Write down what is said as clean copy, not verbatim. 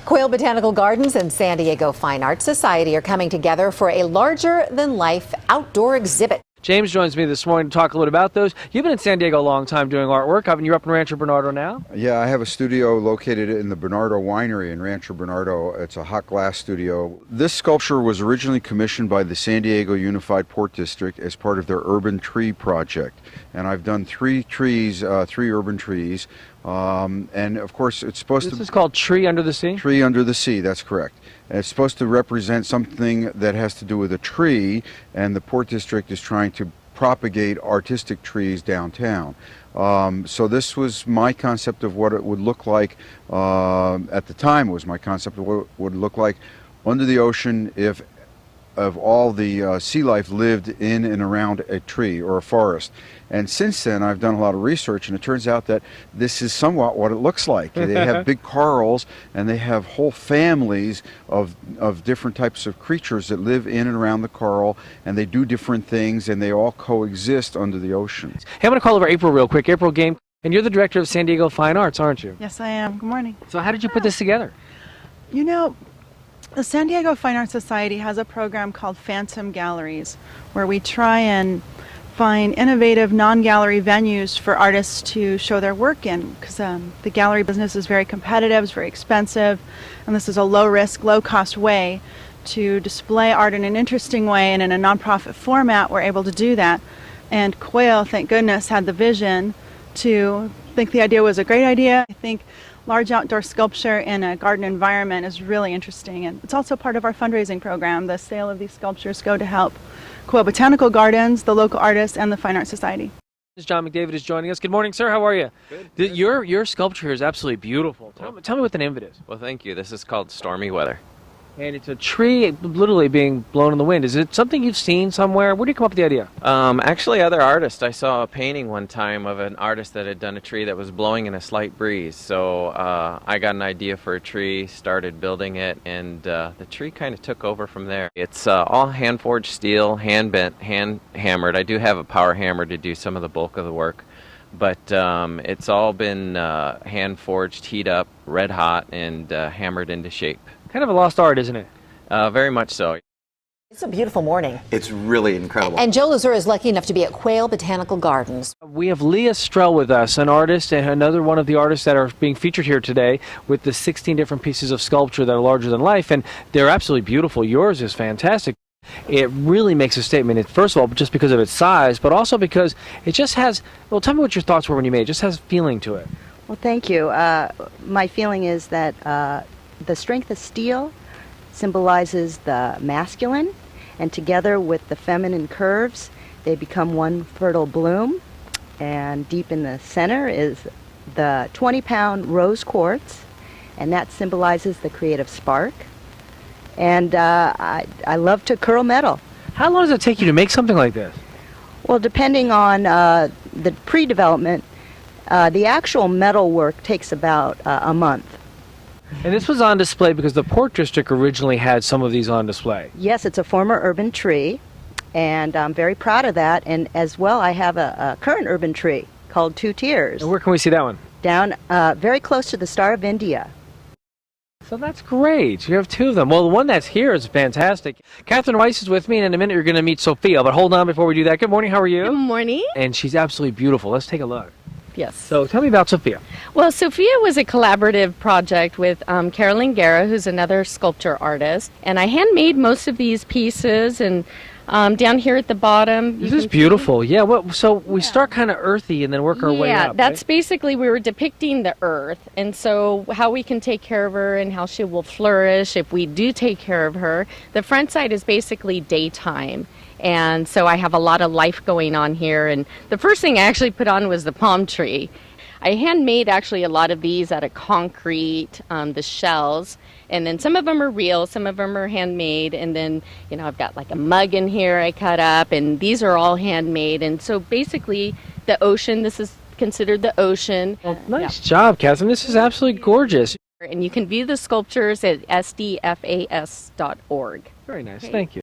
Quail Botanical Gardens and San Diego Fine Arts Society are coming together for a larger-than-life outdoor exhibit. James joins me this morning to talk a little about those. You've been in San Diego a long time doing artwork. Haven't you? Up in Rancho Bernardo now? Yeah, I have a studio located in the Bernardo Winery in Rancho Bernardo. It's a hot glass studio. This sculpture was originally commissioned by the San Diego Unified Port District as part of their urban tree project. And I've done three urban trees. And of course it's supposed to... This is called Tree Under the Sea? Tree Under the Sea, that's correct. And it's supposed to represent something that has to do with a tree, and the Port District is trying to propagate artistic trees downtown. So this was my concept of what it would look like. At the time, it was my concept of what it would look like under the ocean if all the sea life lived in and around a tree or a forest. And since then I've done a lot of research, and it turns out that this is somewhat what it looks like. They have big corals, and they have whole families of different types of creatures that live in and around the coral, and they do different things, and they all coexist under the ocean. Hey, I'm going to call over April real quick. April Game, and you're the director of San Diego Fine Arts, aren't you? Yes, I am. Good morning. So how did you put this together? You know, the San Diego Fine Arts Society has a program called Phantom Galleries, where we try and find innovative non-gallery venues for artists to show their work in, because the gallery business is very competitive, it's very expensive, and this is a low-risk, low-cost way to display art in an interesting way, and in a nonprofit format we're able to do that. And Quail, thank goodness, had the vision to think the idea was a great idea. I think large outdoor sculpture in a garden environment is really interesting, and it's also part of our fundraising program. The sale of these sculptures go to help Quail Botanical Gardens, the local artists, and the Fine Arts Society. John McDavid is joining us. Good morning, sir. How are you? Good. Your sculpture here is absolutely beautiful. Tell me what the name of it is. Well, thank you. This is called Stormy Weather. And it's a tree literally being blown in the wind. Is it something you've seen somewhere? Where did you come up with the idea? Actually, other artists. I saw a painting one time of an artist that had done a tree that was blowing in a slight breeze. So I got an idea for a tree, started building it, and the tree kind of took over from there. It's all hand-forged steel, hand-bent, hand-hammered. I do have a power hammer to do some of the bulk of the work. But it's all been hand-forged, heat up, red hot, and hammered into shape. Kind of a lost art, isn't it? Very much so. It's a beautiful morning. It's really incredible. And Joe Lazur is lucky enough to be at Quail Botanical Gardens. We have Leah Strell with us, an artist and another one of the artists that are being featured here today with the 16 different pieces of sculpture that are larger than life, and they're absolutely beautiful. Yours is fantastic. It really makes a statement, first of all, just because of its size, but also because it just has, well, tell me what your thoughts were when you made it. It just has feeling to it. Well, thank you. My feeling is that the strength of steel symbolizes the masculine, and together with the feminine curves, they become one fertile bloom. And deep in the center is the 20-pound rose quartz, and that symbolizes the creative spark. And I love to curl metal. How long does it take you to make something like this? Well, depending on the pre-development, the actual metal work takes about a month. And this was on display because the Port District originally had some of these on display. Yes, it's a former urban tree, and I'm very proud of that. And as well, I have a current urban tree called Two Tiers. And where can we see that one? Down very close to the Star of India. So that's great. You have two of them. Well, the one that's here is fantastic. Catherine Weiss is with me, and in a minute you're going to meet Sophia. But hold on before we do that. Good morning. How are you? Good morning. And she's absolutely beautiful. Let's take a look. Yes. So tell me about Sophia. Well, Sophia was a collaborative project with Carolyn Guerra, who's another sculpture artist. And I handmade most of these pieces, and down here at the bottom. This is beautiful. Yeah. Well, so we start kind of earthy and then work our way up. Yeah, that's right? basically, we were depicting the earth, and so how we can take care of her and how she will flourish if we do take care of her. The front side is basically daytime. And so I have a lot of life going on here. And the first thing I actually put on was the palm tree. I handmade actually a lot of these out of concrete, the shells. And then some of them are real, some of them are handmade. And then, you know, I've got like a mug in here I cut up, and these are all handmade. And so basically the ocean, this is considered the ocean. Well, nice job, Catherine. This is absolutely gorgeous. And you can view the sculptures at sdfas.org. Very nice. Okay. Thank you.